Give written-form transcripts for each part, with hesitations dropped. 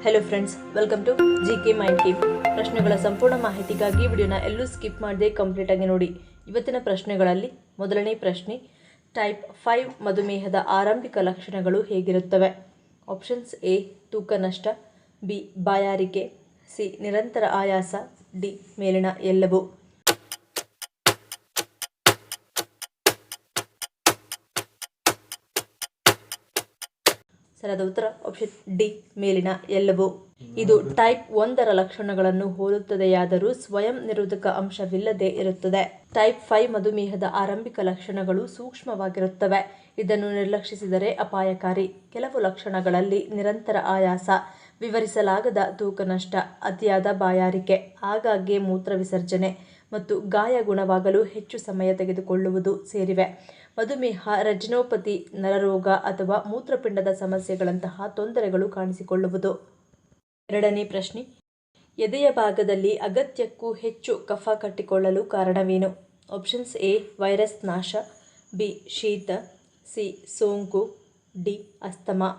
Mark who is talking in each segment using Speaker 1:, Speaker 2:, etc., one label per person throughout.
Speaker 1: Hello friends, welcome to GK mind keep. ಪ್ರಶ್ನೆಗಳ ಸಂಪೂರ್ಣ ಮಾಹಿತಿಗಾಗಿ ವಿಡಿಯೋನ ಎಲ್ಲೂ ಸ್ಕಿಪ್ ಮಾಡದೆ ಕಂಪ್ಲೀಟಾಗಿ ನೋಡಿ. ಇವತ್ತಿನ ಪ್ರಶ್ನೆಗಳಲ್ಲಿ ಮೊದಲನೇ ಪ್ರಶ್ನೆ, ಟೈಪ್ 5 ಮಧುಮೇಹದ ಆರಂಭಿಕ ಲಕ್ಷಣಗಳು ಹೇಗಿರುತ್ತವೆ? ಆಪ್ಷನ್ಸ್: ಎ ತೂಕ ನಷ್ಟ, ಬಿ ಬಾಯಾರಿಕೆ, ಸಿ ನಿರಂತರ ಆಯಾಸ, ಡಿ ಮೇಲಿನ ಎಲ್ಲವೂ. ಸರಿಯಾದ ಉತ್ತರ ಆಪ್ಷನ್ ಡಿ ಮೇಲಿನ ಎಲ್ಲವೂ. ಇದು ಟೈಪ್ 1ರ ಲಕ್ಷಣಗಳನ್ನು ಹೋಲುತ್ತದೆಯಾದರೂ ಸ್ವಯಂ ನಿರೋಧಕ ಅಂಶವಿಲ್ಲದೆ ಇರುತ್ತದೆ. ಟೈಪ್ 5 ಮಧುಮೇಹದ ಆರಂಭಿಕ ಲಕ್ಷಣಗಳು ಸೂಕ್ಷ್ಮವಾಗಿರುತ್ತವೆ. ಇದನ್ನು ನಿರ್ಲಕ್ಷಿಸಿದರೆ ಅಪಾಯಕಾರಿ. ಕೆಲವು ಲಕ್ಷಣಗಳಲ್ಲಿ ನಿರಂತರ ಆಯಾಸ, ವಿವರಿಸಲಾಗದ ತೂಕ ನಷ್ಟ, ಅತಿಯಾದ ಬಾಯಾರಿಕೆ, ಆಗಾಗ್ಗೆ ಮೂತ್ರ ವಿಸರ್ಜನೆ ಮತ್ತು ಗಾಯ ಗುಣವಾಗಲು ಹೆಚ್ಚು ಸಮಯ ತೆಗೆದುಕೊಳ್ಳುವುದು ಸೇರಿವೆ. ಮಧುಮೇಹ, ರೆಟಿನೋಪತಿ, ನರರೋಗ ಅಥವಾ ಮೂತ್ರಪಿಂಡದ ಸಮಸ್ಯೆಗಳಂತಹ ತೊಂದರೆಗಳು ಕಾಣಿಸಿಕೊಳ್ಳುವುದು. ಎರಡನೇ ಪ್ರಶ್ನೆ, ಎದೆಯ ಭಾಗದಲ್ಲಿ ಅಗತ್ಯಕ್ಕೂ ಹೆಚ್ಚು ಕಫ ಕಟ್ಟಿಕೊಳ್ಳಲು ಕಾರಣವೇನು? ಆಪ್ಷನ್ಸ್: ಎ ವೈರಸ್ ನಾಶ, ಬಿ ಶೀತ, ಸಿ ಸೋಂಕು, ಡಿ ಅಸ್ತಮಾ.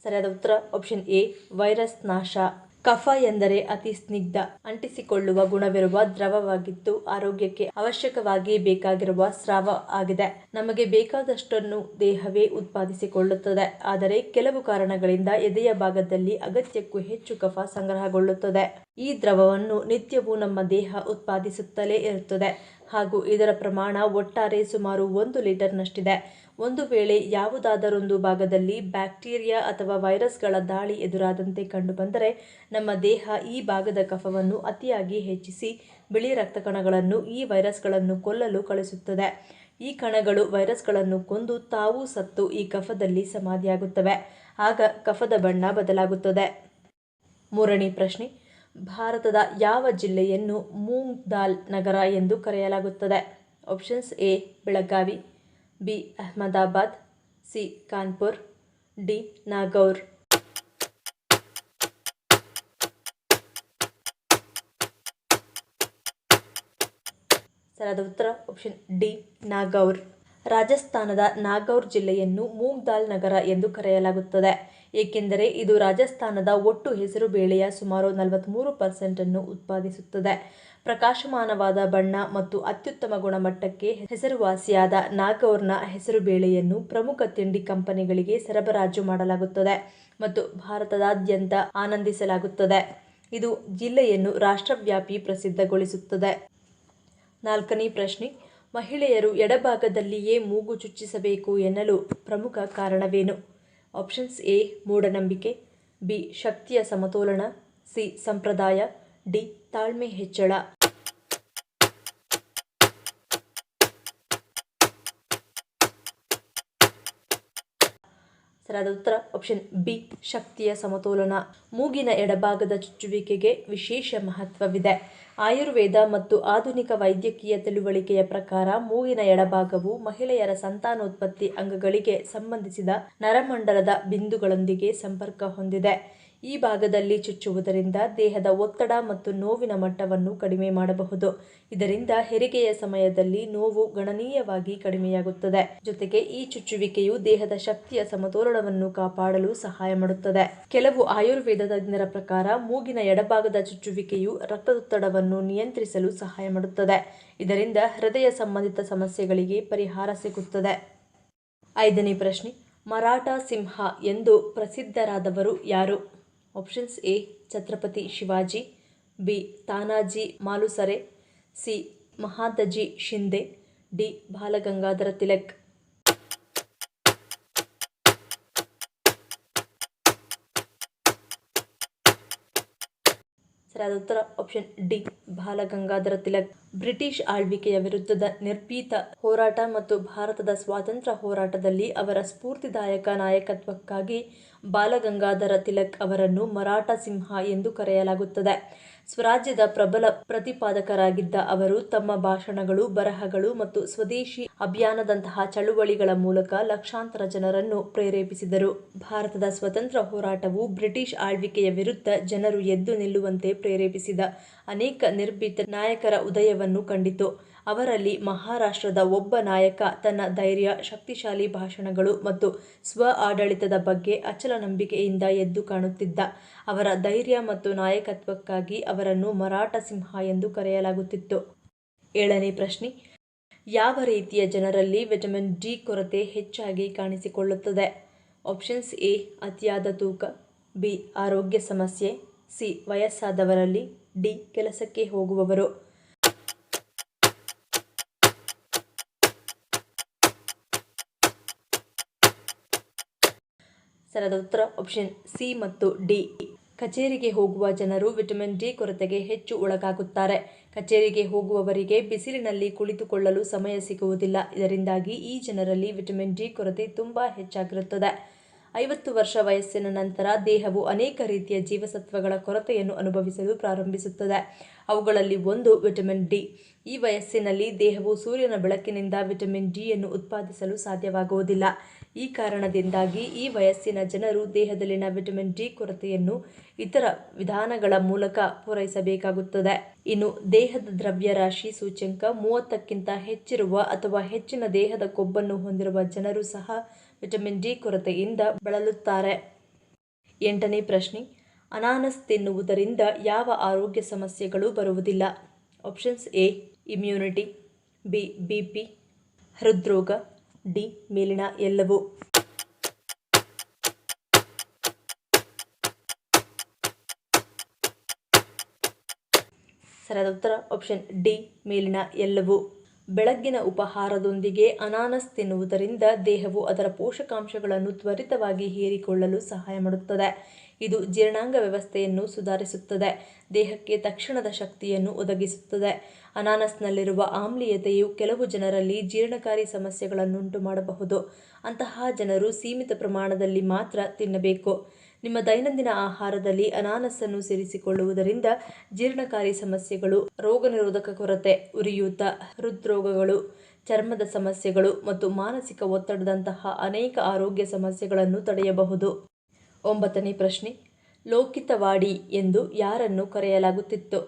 Speaker 1: ಸರಿಯಾದ ಉತ್ತರ ಆಪ್ಷನ್ ಎ ವೈರಸ್ ನಾಶ. ಕಫ ಎಂದರೆ ಅತಿ ಸ್ನಿಗ್ಧ, ಅಂಟಿಸಿಕೊಳ್ಳುವ ಗುಣವಿರುವ ದ್ರವವಾಗಿದ್ದು ಆರೋಗ್ಯಕ್ಕೆ ಅವಶ್ಯಕವಾಗಿ ಬೇಕಾಗಿರುವ ಸ್ರಾವ ಆಗಿದೆ. ನಮಗೆ ಬೇಕಾದಷ್ಟನ್ನು ದೇಹವೇ ಉತ್ಪಾದಿಸಿಕೊಳ್ಳುತ್ತದೆ. ಆದರೆ ಕೆಲವು ಕಾರಣಗಳಿಂದ ಎದೆಯ ಭಾಗದಲ್ಲಿ ಅಗತ್ಯಕ್ಕೂ ಹೆಚ್ಚು ಕಫ ಸಂಗ್ರಹಗೊಳ್ಳುತ್ತದೆ. ಈ ದ್ರವವನ್ನು ನಿತ್ಯವೂ ನಮ್ಮ ದೇಹ ಉತ್ಪಾದಿಸುತ್ತಲೇ ಇರುತ್ತದೆ ಹಾಗೂ ಇದರ ಪ್ರಮಾಣ ಒಟ್ಟಾರೆ ಸುಮಾರು 1 ಲೀಟರ್ನಷ್ಟಿದೆ. ಒಂದು ವೇಳೆ ಯಾವುದಾದರೊಂದು ಭಾಗದಲ್ಲಿ ಬ್ಯಾಕ್ಟೀರಿಯಾ ಅಥವಾ ವೈರಸ್ಗಳ ದಾಳಿ ಎದುರಾದಂತೆ ಕಂಡುಬಂದರೆ ನಮ್ಮ ದೇಹ ಈ ಭಾಗದ ಕಫವನ್ನು ಅತಿಯಾಗಿ ಹೆಚ್ಚಿಸಿ ಬಿಳಿ ರಕ್ತ ಕಣಗಳನ್ನು ಈ ವೈರಸ್ಗಳನ್ನು ಕೊಲ್ಲಲು ಕಳುಹಿಸುತ್ತದೆ. ಈ ಕಣಗಳು ವೈರಸ್ಗಳನ್ನು ಕೊಂದು ತಾವೂ ಸತ್ತು ಈ ಕಫದಲ್ಲಿ ಸಮಾಧಿಯಾಗುತ್ತವೆ. ಆಗ ಕಫದ ಬಣ್ಣ ಬದಲಾಗುತ್ತದೆ. ಮೂರನೇ ಪ್ರಶ್ನೆ, ಭಾರತದ ಯಾವ ಜಿಲ್ಲೆಯನ್ನು ಮೂಂಗ್ ದಾಲ್ ನಗರ ಎಂದು ಕರೆಯಲಾಗುತ್ತದೆ? Options: A Belagavi, B Ahmedabad, C Kanpur, D Nagaur. ಸರಿಯಾದ ಉತ್ತರ ಆಪ್ಷನ್ ಡಿ ನಾಗೌರ್. ರಾಜಸ್ಥಾನದ ನಾಗೌರ್ ಜಿಲ್ಲೆಯನ್ನು ಮೂಂಗ್ ದಾಲ್ ನಗರ ಎಂದು ಕರೆಯಲಾಗುತ್ತದೆ, ಏಕೆಂದರೆ ಇದು ರಾಜಸ್ಥಾನದ ಒಟ್ಟು ಹೆಸರುಬೇಳೆಯ ಸುಮಾರು 43% ಉತ್ಪಾದಿಸುತ್ತದೆ. ಪ್ರಕಾಶಮಾನವಾದ ಬಣ್ಣ ಮತ್ತು ಅತ್ಯುತ್ತಮ ಗುಣಮಟ್ಟಕ್ಕೆ ಹೆಸರುವಾಸಿಯಾದ ನಾಗೌರ್ನ ಹೆಸರುಬೇಳೆಯನ್ನು ಪ್ರಮುಖ ತಿಂಡಿ ಕಂಪನಿಗಳಿಗೆ ಸರಬರಾಜು ಮಾಡಲಾಗುತ್ತದೆ ಮತ್ತು ಭಾರತದಾದ್ಯಂತ ಆನಂದಿಸಲಾಗುತ್ತದೆ. ಇದು ಜಿಲ್ಲೆಯನ್ನು ರಾಷ್ಟ್ರವ್ಯಾಪಿ ಪ್ರಸಿದ್ಧಗೊಳಿಸುತ್ತದೆ. ನಾಲ್ಕನೇ ಪ್ರಶ್ನೆ, ಮಹಿಳೆಯರು ಎಡಭಾಗದಲ್ಲಿಯೇ ಮೂಗು ಚುಚ್ಚಿಸಬೇಕು ಎನ್ನಲು ಪ್ರಮುಖ ಕಾರಣವೇನು? ಆಪ್ಷನ್ಸ್: ಎ ಮೂಢನಂಬಿಕೆ, ಬಿ ಶಕ್ತಿಯ ಸಮತೋಲನ, ಸಿ ಸಂಪ್ರದಾಯ, ಡಿ ತಾಳ್ಮೆ ಹೆಚ್ಚಳ. ಸರಿಯಾದ ಉತ್ತರ ಆಪ್ಷನ್ ಬಿ ಶಕ್ತಿಯ ಸಮತೋಲನ. ಮೂಗಿನ ಎಡಭಾಗದ ಚುಚ್ಚುವಿಕೆಗೆ ವಿಶೇಷ ಮಹತ್ವವಿದೆ. ಆಯುರ್ವೇದ ಮತ್ತು ಆಧುನಿಕ ವೈದ್ಯಕೀಯ ತಿಳುವಳಿಕೆಯ ಪ್ರಕಾರ ಮೂಗಿನ ಎಡಭಾಗವು ಮಹಿಳೆಯರ ಸಂತಾನೋತ್ಪತ್ತಿ ಅಂಗಗಳಿಗೆ ಸಂಬಂಧಿಸಿದ ನರಮಂಡಲದ ಬಿಂದುಗಳೊಂದಿಗೆ ಸಂಪರ್ಕ ಹೊಂದಿದೆ. ಈ ಭಾಗದಲ್ಲಿ ಚುಚ್ಚುವುದರಿಂದ ದೇಹದ ಒತ್ತಡ ಮತ್ತು ನೋವಿನ ಮಟ್ಟವನ್ನು ಕಡಿಮೆ ಮಾಡಬಹುದು. ಇದರಿಂದ ಹೆರಿಗೆಯ ಸಮಯದಲ್ಲಿ ನೋವು ಗಣನೀಯವಾಗಿ ಕಡಿಮೆಯಾಗುತ್ತದೆ. ಜೊತೆಗೆ ಈ ಚುಚ್ಚುವಿಕೆಯು ದೇಹದ ಶಕ್ತಿಯ ಸಮತೋಲನವನ್ನು ಕಾಪಾಡಲು ಸಹಾಯ ಮಾಡುತ್ತದೆ. ಕೆಲವು ಆಯುರ್ವೇದ ತಜ್ಞರ ಪ್ರಕಾರ ಮೂಗಿನ ಎಡಭಾಗದ ಚುಚ್ಚುವಿಕೆಯು ರಕ್ತದೊತ್ತಡವನ್ನು ನಿಯಂತ್ರಿಸಲು ಸಹಾಯ ಮಾಡುತ್ತದೆ. ಇದರಿಂದ ಹೃದಯ ಸಂಬಂಧಿತ ಸಮಸ್ಯೆಗಳಿಗೆ ಪರಿಹಾರ ಸಿಗುತ್ತದೆ. ಐದನೇ ಪ್ರಶ್ನೆ, ಮರಾಠ ಸಿಂಹ ಎಂದು ಪ್ರಸಿದ್ಧರಾದವರು ಯಾರು? Options: A Chhatrapati Shivaji, B Tanaji Malusare, C Mahadji Shinde, D Balgangadhar Tilak. ಸರಿಯಾದ ಉತ್ತರ option D Balgangadhar Tilak. British ಆಳ್ವಿಕೆಯ ವಿರುದ್ಧದ ನಿರ್ಭೀತ ಹೋರಾಟ ಮತ್ತು ಭಾರತದ ಸ್ವಾತಂತ್ರ್ಯ ಹೋರಾಟದಲ್ಲಿ ಅವರ ಸ್ಫೂರ್ತಿದಾಯಕ ನಾಯಕತ್ವಕ್ಕಾಗಿ ಬಾಲಗಂಗಾಧರ ತಿಲಕ್ ಅವರನ್ನು ಮರಾಠ ಸಿಂಹ ಎಂದು ಕರೆಯಲಾಗುತ್ತದೆ. ಸ್ವರಾಜ್ಯದ ಪ್ರಬಲ ಪ್ರತಿಪಾದಕರಾಗಿದ್ದ ಅವರು ತಮ್ಮ ಭಾಷಣಗಳು, ಬರಹಗಳು ಮತ್ತು ಸ್ವದೇಶಿ ಅಭಿಯಾನದಂತಹ ಚಳುವಳಿಗಳ ಮೂಲಕ ಲಕ್ಷಾಂತರ ಜನರನ್ನು ಪ್ರೇರೇಪಿಸಿದರು. ಭಾರತದ ಸ್ವತಂತ್ರ ಹೋರಾಟವು ಬ್ರಿಟಿಷ್ ಆಳ್ವಿಕೆಯ ವಿರುದ್ಧ ಜನರು ಎದ್ದು ನಿಲ್ಲುವಂತೆ ಪ್ರೇರೇಪಿಸಿದ ಅನೇಕ ನಿರ್ಭೀತ ನಾಯಕರ ಉದಯವನ್ನು ಕಂಡಿತು. ಅವರಲ್ಲಿ ಮಹಾರಾಷ್ಟ್ರದ ಒಬ್ಬ ನಾಯಕ ತನ್ನ ಧೈರ್ಯ, ಶಕ್ತಿಶಾಲಿ ಭಾಷಣಗಳು ಮತ್ತು ಸ್ವ ಆಡಳಿತದ ಬಗ್ಗೆ ಅಚಲ ನಂಬಿಕೆಯಿಂದ ಎದ್ದು ಕಾಣುತ್ತಿದ್ದ. ಅವರ ಧೈರ್ಯ ಮತ್ತು ನಾಯಕತ್ವಕ್ಕಾಗಿ ಅವರನ್ನು ಮರಾಠ ಸಿಂಹ ಎಂದು ಕರೆಯಲಾಗುತ್ತಿತ್ತು. 7ನೇ ಪ್ರಶ್ನೆ, ಯಾವ ರೀತಿಯ ಜನರಲ್ಲಿ ವಿಟಮಿನ್ ಡಿ ಕೊರತೆ ಹೆಚ್ಚಾಗಿ ಕಾಣಿಸಿಕೊಳ್ಳುತ್ತದೆ? ಆಪ್ಷನ್ಸ್ ಎ ಅತಿಯಾದ ತೂಕ, ಬಿ ಆರೋಗ್ಯ ಸಮಸ್ಯೆ, ಸಿ ವಯಸ್ಸಾದವರಲ್ಲಿ, ಡಿ ಕೆಲಸಕ್ಕೆ ಹೋಗುವವರು. ಸರಿಯಾದ ಉತ್ತರ ಆಪ್ಷನ್ ಸಿ ಮತ್ತು ಡಿ. ಕಚೇರಿಗೆ ಹೋಗುವ ಜನರು ವಿಟಮಿನ್ ಡಿ ಕೊರತೆಗೆ ಹೆಚ್ಚು ಒಳಗಾಗುತ್ತಾರೆ. ಕಚೇರಿಗೆ ಹೋಗುವವರಿಗೆ ಬಿಸಿಲಿನಲ್ಲಿ ಕುಳಿತುಕೊಳ್ಳಲು ಸಮಯ ಸಿಗುವುದಿಲ್ಲ. ಇದರಿಂದಾಗಿ ಈ ಜನರಲ್ಲಿ ವಿಟಮಿನ್ ಡಿ ಕೊರತೆ ತುಂಬಾ ಹೆಚ್ಚಾಗಿರುತ್ತದೆ. 50 ವರ್ಷ ವಯಸ್ಸಿನ ನಂತರ ದೇಹವು ಅನೇಕ ರೀತಿಯ ಜೀವಸತ್ವಗಳ ಕೊರತೆಯನ್ನು ಅನುಭವಿಸಲು ಪ್ರಾರಂಭಿಸುತ್ತದೆ. ಅವುಗಳಲ್ಲಿ ಒಂದು ವಿಟಮಿನ್ ಡಿ. ಈ ವಯಸ್ಸಿನಲ್ಲಿ ದೇಹವು ಸೂರ್ಯನ ಬೆಳಕಿನಿಂದ ವಿಟಮಿನ್ ಡಿಯನ್ನು ಉತ್ಪಾದಿಸಲು ಸಾಧ್ಯವಾಗುವುದಿಲ್ಲ. ಈ ಕಾರಣದಿಂದಾಗಿ ಈ ವಯಸ್ಸಿನ ಜನರು ದೇಹದಲ್ಲಿನ ವಿಟಮಿನ್ ಡಿ ಕೊರತೆಯನ್ನು ಇತರ ವಿಧಾನಗಳ ಮೂಲಕ ಪೂರೈಸಬೇಕಾಗುತ್ತದೆ. ಇನ್ನು ದೇಹದ ದ್ರವ್ಯರಾಶಿ ಸೂಚ್ಯಂಕ 30ಕ್ಕಿಂತ ಹೆಚ್ಚಿರುವ ಅಥವಾ ಹೆಚ್ಚಿನ ದೇಹದ ಕೊಬ್ಬನ್ನು ಹೊಂದಿರುವ ಜನರು ಸಹ ವಿಟಮಿನ್ ಡಿ ಕೊರತೆಯಿಂದ ಬಳಲುತ್ತಾರೆ. 8ನೇ ಪ್ರಶ್ನೆ, ಅನಾನಸ್ ತಿನ್ನುವುದರಿಂದ ಯಾವ ಆರೋಗ್ಯ ಸಮಸ್ಯೆಗಳು ಬರುವುದಿಲ್ಲ? Options A immunity, B BP, ಹೃದ್ರೋಗ, ಡಿ ಮೇಲಿನ ಎಲ್ಲವೂ. ಸರಿಯಾದ ಉತ್ತರ ಆಪ್ಷನ್ ಡಿ ಮೇಲಿನ ಎಲ್ಲವೂ. ಬೆಳಗ್ಗಿನ ಉಪಹಾರದೊಂದಿಗೆ ಅನಾನಸ್ ತಿನ್ನುವುದರಿಂದ ದೇಹವು ಅದರ ಪೋಷಕಾಂಶಗಳನ್ನು ತ್ವರಿತವಾಗಿ ಹೀರಿಕೊಳ್ಳಲು ಸಹಾಯ ಮಾಡುತ್ತದೆ. ಇದು ಜೀರ್ಣಾಂಗ ವ್ಯವಸ್ಥೆಯನ್ನು ಸುಧಾರಿಸುತ್ತದೆ, ದೇಹಕ್ಕೆ ತಕ್ಷಣದ ಶಕ್ತಿಯನ್ನು ಒದಗಿಸುತ್ತದೆ. ಅನಾನಸ್ನಲ್ಲಿರುವ ಆಮ್ಲೀಯತೆಯು ಕೆಲವು ಜನರಲ್ಲಿ ಜೀರ್ಣಕಾರಿ ಸಮಸ್ಯೆಗಳನ್ನುಂಟು ಮಾಡಬಹುದು. ಅಂತಹ ಜನರು ಸೀಮಿತ ಪ್ರಮಾಣದಲ್ಲಿ ಮಾತ್ರ ತಿನ್ನಬೇಕು. ನಿಮ್ಮ ದೈನಂದಿನ ಆಹಾರದಲ್ಲಿ ಅನಾನಸನ್ನು ಸೇರಿಸಿಕೊಳ್ಳುವುದರಿಂದ ಜೀರ್ಣಕಾರಿ ಸಮಸ್ಯೆಗಳು, ರೋಗನಿರೋಧಕ ಕೊರತೆ, ಉರಿಯೂತ, ಹೃದ್ರೋಗಗಳು, ಚರ್ಮದ ಸಮಸ್ಯೆಗಳು ಮತ್ತು ಮಾನಸಿಕ ಒತ್ತಡದಂತಹ ಅನೇಕ ಆರೋಗ್ಯ ಸಮಸ್ಯೆಗಳನ್ನು ತಡೆಯಬಹುದು. 9ನೇ ಪ್ರಶ್ನೆ, ಲೋಕಿತವಾಡಿ ಎಂದು ಯಾರನ್ನು ಕರೆಯಲಾಗುತ್ತಿತ್ತು?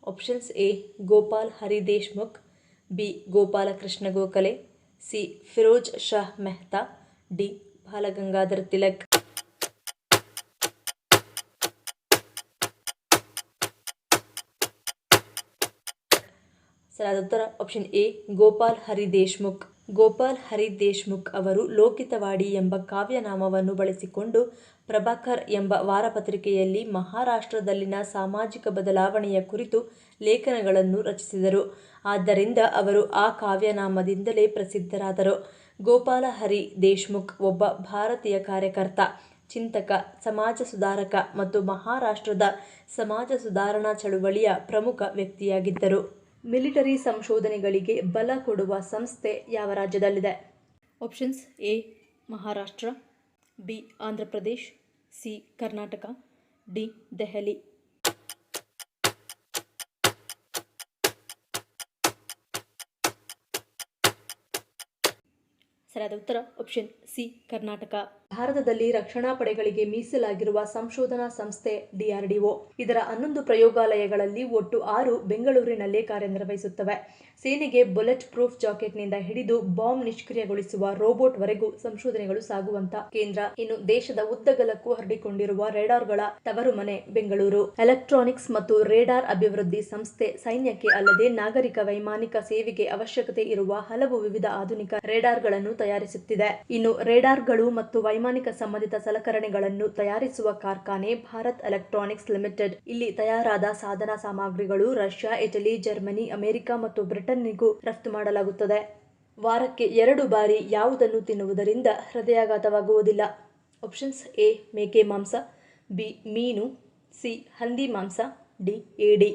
Speaker 1: Options A Gopal Hari Deshmukh, B Gopalkrishna Gokhale, C Firoz Shah Mehta, D Balgangadhar Tilak. ಸರಿಯಾದ ಉತ್ತರ ಆಪ್ಷನ್ ಎ ಗೋಪಾಲ್ ಹರಿ ದೇಶ್ಮುಖ್. ಗೋಪಾಲ್ ಹರಿ ದೇಶ್ಮುಖ್ ಅವರು ಲೋಕಿತವಾಡಿ ಎಂಬ ಕಾವ್ಯನಾಮವನ್ನು ಬಳಸಿಕೊಂಡು ಪ್ರಭಾಕರ್ ಎಂಬ ವಾರಪತ್ರಿಕೆಯಲ್ಲಿ ಮಹಾರಾಷ್ಟ್ರದಲ್ಲಿನ ಸಾಮಾಜಿಕ ಬದಲಾವಣೆಯ ಕುರಿತು ಲೇಖನಗಳನ್ನು ರಚಿಸಿದರು. ಆದ್ದರಿಂದ ಅವರು ಆ ಕಾವ್ಯನಾಮದಿಂದಲೇ ಪ್ರಸಿದ್ಧರಾದರು. ಗೋಪಾಲ ಹರಿ ದೇಶ್ಮುಖ್ ಒಬ್ಬ ಭಾರತೀಯ ಕಾರ್ಯಕರ್ತ, ಚಿಂತಕ, ಸಮಾಜ ಸುಧಾರಕ ಮತ್ತು ಮಹಾರಾಷ್ಟ್ರದ ಸಮಾಜ ಸುಧಾರಣಾ ಚಳುವಳಿಯ ಪ್ರಮುಖ ವ್ಯಕ್ತಿಯಾಗಿದ್ದರು. ಮಿಲಿಟರಿ ಸಂಶೋಧನೆಗಳಿಗೆ ಬಲ ಕೊಡುವ ಸಂಸ್ಥೆ ಯಾವ ರಾಜ್ಯದಲ್ಲಿದೆ? Options A Maharashtra, B Andhra Pradesh, C Karnataka, D Delhi. ಸರಿಯಾದ ಉತ್ತರ ಆಪ್ಷನ್ ಸಿ ಕರ್ನಾಟಕ. ಭಾರತದಲ್ಲಿ ರಕ್ಷಣಾ ಪಡೆಗಳಿಗೆ ಮೀಸಲಾಗಿರುವ ಸಂಶೋಧನಾ ಸಂಸ್ಥೆ DRDO. ಇದರ 11 ಪ್ರಯೋಗಾಲಯಗಳಲ್ಲಿ ಒಟ್ಟು 6 ಬೆಂಗಳೂರಿನಲ್ಲೇ ಕಾರ್ಯನಿರ್ವಹಿಸುತ್ತವೆ. ಸೇನೆಗೆ ಬುಲೆಟ್ ಪ್ರೂಫ್ ಜಾಕೆಟ್ನಿಂದ ಹಿಡಿದು ಬಾಂಬ್ ನಿಷ್ಕ್ರಿಯಗೊಳಿಸುವ ರೋಬೋಟ್ವರೆಗೂ ಸಂಶೋಧನೆಗಳು ಸಾಗುವಂತ ಕೇಂದ್ರ. ಇನ್ನು ದೇಶದ ಉದ್ದಗಲಕ್ಕೂ ಹರಡಿಕೊಂಡಿರುವ ರೇಡಾರ್ಗಳ ತವರು ಮನೆ ಬೆಂಗಳೂರು. ಎಲೆಕ್ಟ್ರಾನಿಕ್ಸ್ ಮತ್ತು ರೇಡಾರ್ ಅಭಿವೃದ್ಧಿ ಸಂಸ್ಥೆ ಸೈನ್ಯಕ್ಕೆ ಅಲ್ಲದೆ ನಾಗರಿಕ ವೈಮಾನಿಕ ಸೇವೆಗೆ ಅವಶ್ಯಕತೆ ಇರುವ ಹಲವು ವಿವಿಧ ಆಧುನಿಕ ರೇಡಾರ್ಗಳನ್ನು ತಯಾರಿಸುತ್ತಿದೆ. ಇನ್ನು ರೇಡಾರ್ಗಳು ಮತ್ತು ವೈಮಾನಿಕ ಸಂಬಂಧಿತ ಸಲಕರಣೆಗಳನ್ನು ತಯಾರಿಸುವ ಕಾರ್ಖಾನೆ ಭಾರತ್ ಎಲೆಕ್ಟ್ರಾನಿಕ್ಸ್ ಲಿಮಿಟೆಡ್. ಇಲ್ಲಿ ತಯಾರಾದ ಸಾಧನ ಸಾಮಗ್ರಿಗಳು ರಷ್ಯಾ, ಇಟಲಿ, ಜರ್ಮನಿ, ಅಮೆರಿಕ ಮತ್ತು ಬ್ರಿಟನ್ನಿಗೂ ರಫ್ತು ಮಾಡಲಾಗುತ್ತದೆ. ವಾರಕ್ಕೆ 2 ಬಾರಿ ಯಾವುದನ್ನು ತಿನ್ನುವುದರಿಂದ ಹೃದಯಾಘಾತವಾಗುವುದಿಲ್ಲ? ಆಪ್ಷನ್ಸ್ ಎ ಮೇಕೆ ಮಾಂಸ, ಬಿ ಮೀನು, ಸಿ ಹಂದಿ ಮಾಂಸ, ಡಿ ಏಡಿ.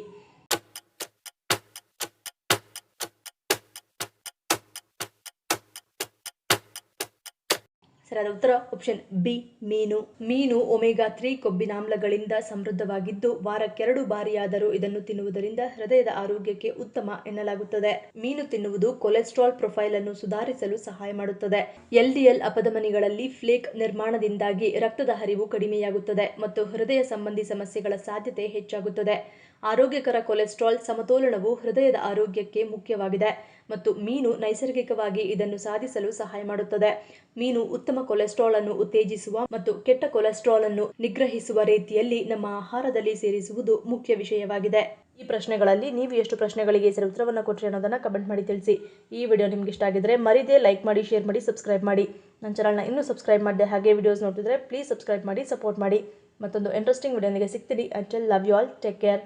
Speaker 1: ಸರಿಯಾದ ಉತ್ತರ ಆಪ್ಷನ್ ಬಿ ಮೀನು. ಮೀನು ಒಮೆಗಾ 3 ಕೊಬ್ಬಿನಾಮ್ಲಗಳಿಂದ ಸಮೃದ್ಧವಾಗಿದ್ದು ವಾರಕ್ಕೆ 2 ಬಾರಿಯಾದರೂ ಇದನ್ನು ತಿನ್ನುವುದರಿಂದ ಹೃದಯದ ಆರೋಗ್ಯಕ್ಕೆ ಉತ್ತಮ ಎನ್ನಲಾಗುತ್ತದೆ. ಮೀನು ತಿನ್ನುವುದು ಕೊಲೆಸ್ಟ್ರಾಲ್ ಪ್ರೊಫೈಲ್ ಅನ್ನು ಸುಧಾರಿಸಲು ಸಹಾಯ ಮಾಡುತ್ತದೆ. LDL ಅಪಧಮನಿಗಳಲ್ಲಿ ಪ್ಲೇಕ್ ನಿರ್ಮಾಣದಿಂದಾಗಿ ರಕ್ತದ ಹರಿವು ಕಡಿಮೆಯಾಗುತ್ತದೆ ಮತ್ತು ಹೃದಯ ಸಂಬಂಧಿ ಸಮಸ್ಯೆಗಳ ಸಾಧ್ಯತೆ ಹೆಚ್ಚಾಗುತ್ತದೆ. ಆರೋಗ್ಯಕರ ಕೊಲೆಸ್ಟ್ರಾಲ್ ಸಮತೋಲನವು ಹೃದಯದ ಆರೋಗ್ಯಕ್ಕೆ ಮುಖ್ಯವಾಗಿದೆ ಮತ್ತು ಮೀನು ನೈಸರ್ಗಿಕವಾಗಿ ಇದನ್ನು ಸಾಧಿಸಲು ಸಹಾಯ ಮಾಡುತ್ತದೆ. ಮೀನು ಉತ್ತಮ ಕೊಲೆಸ್ಟ್ರಾಲ್ ಅನ್ನು ಉತ್ತೇಜಿಸುವ ಮತ್ತು ಕೆಟ್ಟ ಕೊಲೆಸ್ಟ್ರಾಲ್ ಅನ್ನು ನಿಗ್ರಹಿಸುವ ರೀತಿಯಲ್ಲಿ ನಮ್ಮ ಆಹಾರದಲ್ಲಿ ಸೇರಿಸುವುದು ಮುಖ್ಯ ವಿಷಯವಾಗಿದೆ. ಈ ಪ್ರಶ್ನೆಗಳಲ್ಲಿ ನೀವು ಎಷ್ಟು ಪ್ರಶ್ನೆಗಳಿಗೆ ಸರಿ ಉತ್ತರವನ್ನು ಕೊಟ್ಟರೆ ಅನ್ನೋದನ್ನು ಕಮೆಂಟ್ ಮಾಡಿ ತಿಳಿಸಿ. ಈ ವಿಡಿಯೋ ನಿಮ್ಗೆ ಇಷ್ಟ ಆಗಿದ್ರೆ ಮರಿದೇ ಲೈಕ್ ಮಾಡಿ, ಶೇರ್ ಮಾಡಿ, ಸಬ್ಸ್ಕ್ರೈಬ್ ಮಾಡಿ. ನನ್ನ ಚಾನಲ್ನ ಇನ್ನೂ ಸಬ್ಸ್ಕ್ರೈಬ್ ಮಾಡಿದೆ ಹಾಗೆ ವಿಡಿಯೋಸ್ ನೋಡ್ತಿದ್ರೆ ಪ್ಲೀಸ್ ಸಬ್ಸ್ಕ್ರೈಬ್ ಮಾಡಿ, ಸಪೋರ್ಟ್ ಮಾಡಿ. ಮತ್ತೊಂದು ಇಂಟ್ರೆಸ್ಟಿಂಗ್ ವಿಡಿಯೋನಿಗೆ ಸಿಗ್ತೀನಿ. Until love you all, take care.